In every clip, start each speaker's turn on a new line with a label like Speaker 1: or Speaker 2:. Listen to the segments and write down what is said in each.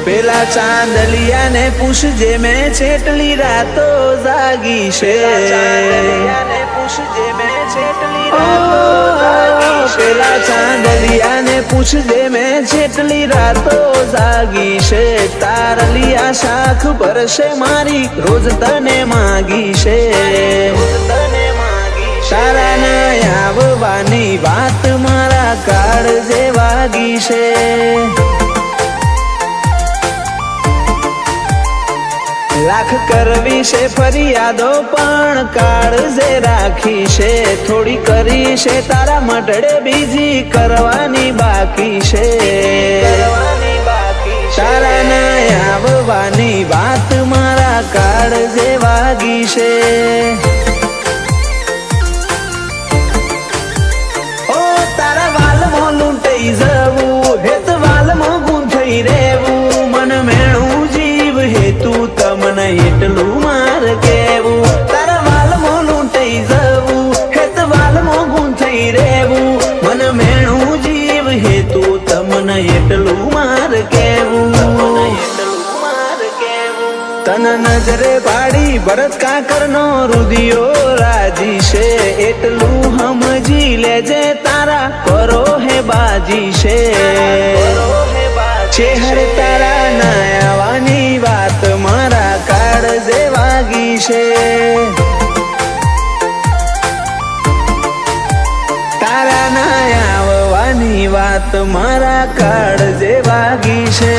Speaker 1: પેલા ચાંદલિયા ને પૂછજે મેં ચેટલી રાતો જાગી છે, પેલા ચાંદલિયા ને પૂછજે મેં ચેટલી રાતો જાગી છે, તારલિયા શાખ ભરશે મારી રોજ તને માગી છે, તારા ના આવવાની વાત મારા કાળજે વાગી છે, લાખ કરવી છે ફરિયાદો પણ કાળજે રાખી છે, થોડી કરી છે તારા મઢડે બીજી કરવાની બાકી છે, તારા ના આવવાની વાત મારા કાળજે વાગી છે, ઓ તારા વાલમાં લૂંટાઈ જવું હેત વાલમાં ગૂંથઈ રહેવું, મન મેણું જીવ હેતું તમને એટલું માર કેવું, તારા વાલમાં લૂંટાઈ જવું હેત વાલમાં ગૂંથઈ રહેવું, મન મેણું જીવ હેતું તમને એટલું માર કેવું, તન નજરે પાડી ભરત કાકર નો રુદિયો રાજી છે, એટલું સમજી લેજે તારા પરો હે બાજી છે, ચહેર તારા ના આવવાની વાત મારા કાળજે વાગી છે, તારા ના આવવાની વાત મારા કાળજે વાગી છે,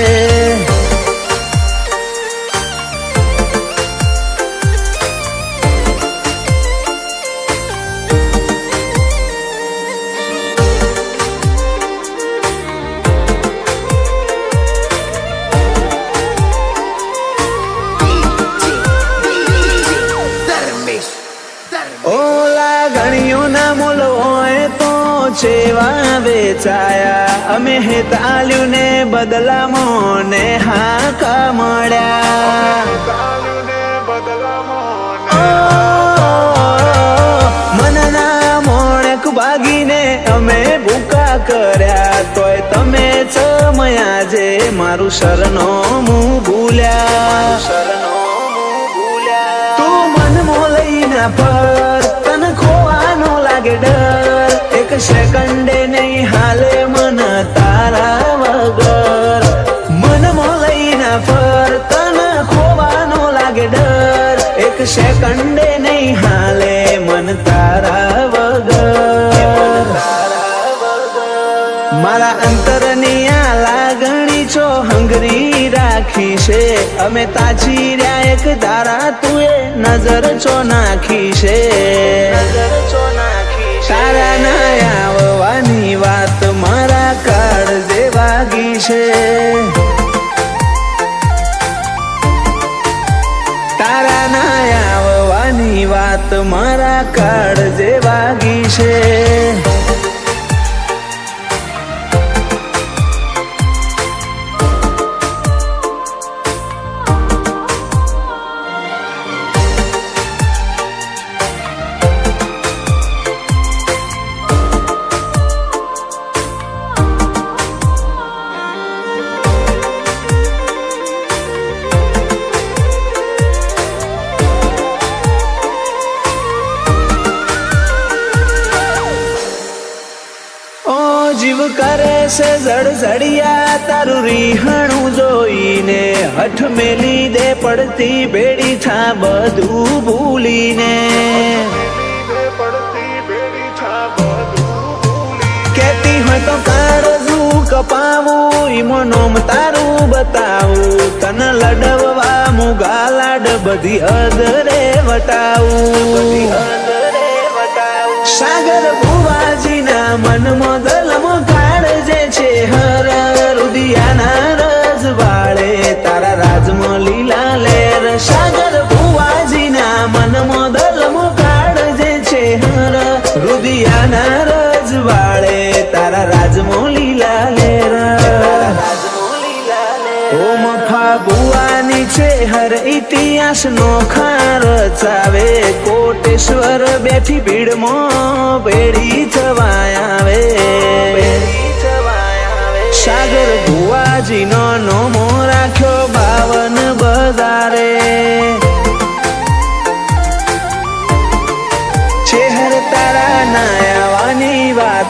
Speaker 1: લાગણીઓના મોલ હોય તો ચેવા વેચાયા, અમે હે તાલ્યું ને બદલામાં ને હાકા મળ્યા, મનના મોણક ભાગીને અમે ભૂકા કર્યા, તોય તમે ચમયા જે મારું શરણોમું ભૂલ્યા, તું મન મોલઈના પર તને ખોવાનો લાગે ડર, એક સેકન્ડે નહીં હાલે મન તારા વગર, મન મોલઈના પર તને ખોવાનો લાગે ડર, એક સેકન્ડે નહીં હાલે મન તારા વગર, મારા અંતરની આ લાગણી છો હંગરી રાખી છે, અમે તાજી રહ્યા એક તારા તુએ નજર છો નાખી છે, તારા ના આવવાની વાત મારા કાળજે વાગી છે, તારા ના આવવાની વાત મારા કાળજે વાગી છે, જીવ કરે છે જડજડિયા તારું રીહણું જોઈને, હઠ મેલી દે પડતી બેડી થા બધું ભૂલીને, કેતી હોય તો કાળજું કપાવું ઈમોનોમ તારું બતાવું, તન લડવા મુગા લાડ બધી અદરે વટાવું, સાગર ભુવાજીના મનમાં દલમાં કાળજે છે હર, રુદિયાના રજ વાળે તારા રાજમાં લીલા લેર, સાગર ભુવાજીના મનમાં દલમાં કાળજે છે હર, રુદિયાના રજ વાળે તારા રાજમાં લીલા લેર, ઓમ ફાગુવાની છે હર ઇતિહાસ નો ખાર ચાવે, કોટેશ્વર બેઠી ભીડમાં ભેડી થવાય આવે, સાગર ભુવાજી નો નોમો રાખ્યો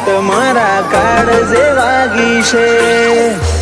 Speaker 1: તમારા કાળ જે વાગી છે.